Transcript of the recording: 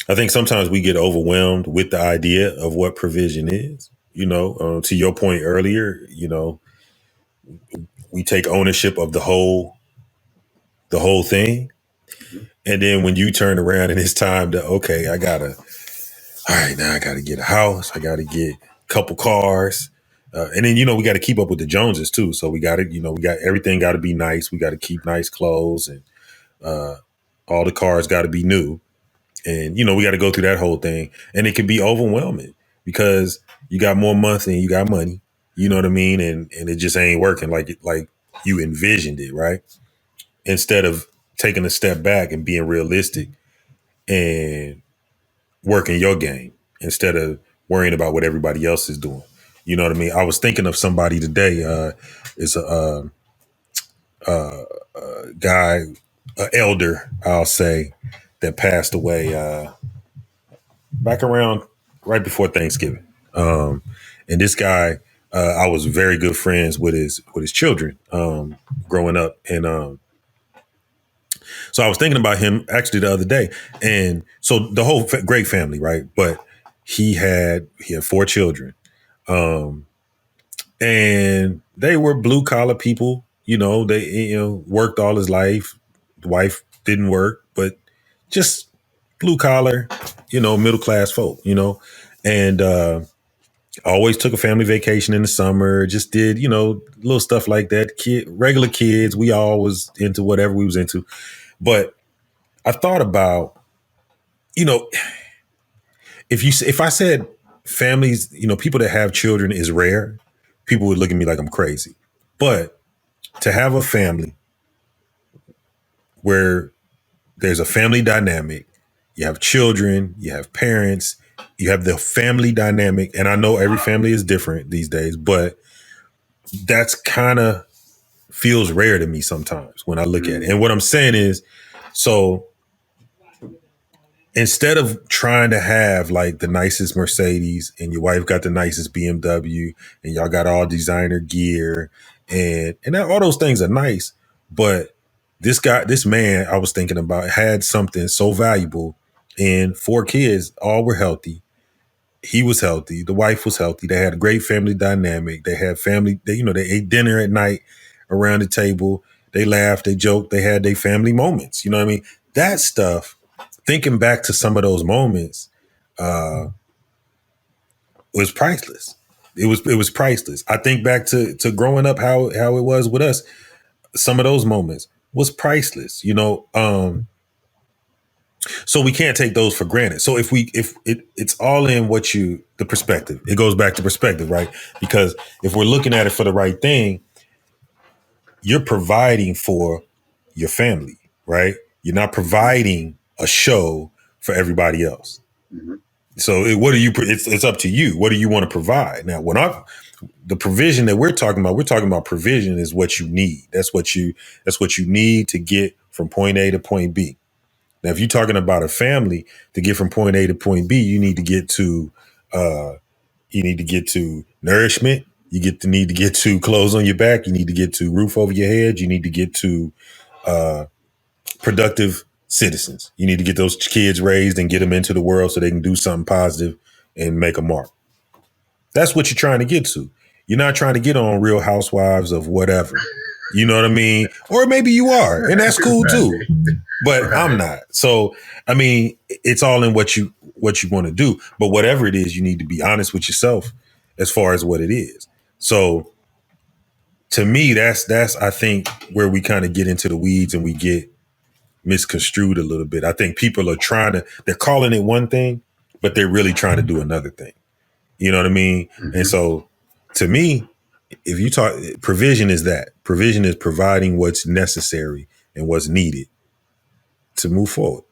I think sometimes we get overwhelmed with the idea of what provision is. To your point earlier, we take ownership of the whole thing. And then when you turn around and it's time to, okay, all right, now I gotta get a house. I gotta get a couple cars. And then, we got to keep up with the Joneses too. So we got to, we got everything got to be nice. We got to keep nice clothes and all the cars got to be new. And, we got to go through that whole thing. And it can be overwhelming because you got more months than you got money. You know what I mean? And it just ain't working like you envisioned it, right? Instead of taking a step back and being realistic and working your game instead of worrying about what everybody else is doing. You know what I mean? I was thinking of somebody today. It's a guy, an elder, I'll say, that passed away back around right before Thanksgiving. And this guy, I was very good friends with his children growing up, and so I was thinking about him actually the other day. And so the whole great family, right? But he had 4 children, and they were blue collar people. They worked all his life. The wife didn't work, but just blue collar, middle class folk. And always took a family vacation in the summer. Just did little stuff like that. Regular kids. We all was into whatever we was into. But I thought about, if I said families, people that have children is rare, people would look at me like I'm crazy. But to have a family where there's a family dynamic, you have children, you have parents, you have the family dynamic. And I know every family is different these days, but that's kind of feels rare to me sometimes when I look at it. And what I'm saying is, so instead of trying to have like the nicest Mercedes and your wife got the nicest BMW and y'all got all designer gear and all those things are nice, but this man I was thinking about had something so valuable, and 4 kids, all were healthy. He was healthy. The wife was healthy. They had a great family dynamic. They had family, they ate dinner at night around the table. They laughed, they joked, they had their family moments. You know what I mean? That stuff, thinking back to some of those moments, was priceless. It was priceless. I think back to growing up, how it was with us. Some of those moments was priceless. So we can't take those for granted. So if it's all in the perspective. It goes back to perspective, right? Because if we're looking at it for the right thing, you're providing for your family, right? You're not providing a show for everybody else. Mm-hmm. So what do you? It's up to you. What do you want to provide? Now, the provision that we're talking about provision is what you need. That's what you need to get from point A to point B. Now, if you're talking about a family, to get from point A to point B, you need to get to nourishment. You need to get to clothes on your back. You need to get to roof over your head. You need to get to productive citizens. You need to get those kids raised and get them into the world so they can do something positive and make a mark. That's what you're trying to get to. You're not trying to get on Real Housewives of whatever. You know what I mean? Or maybe you are, and that's cool too. But I'm not. So, I mean, it's all in what you want to do. But whatever it is, you need to be honest with yourself as far as what it is. So, to me, that's I think where we kind of get into the weeds and we get misconstrued a little bit. I think people are they're calling it one thing, but they're really trying to do another thing. You know what I mean? Mm-hmm. And so, to me, if you talk provision is providing what's necessary and what's needed to move forward.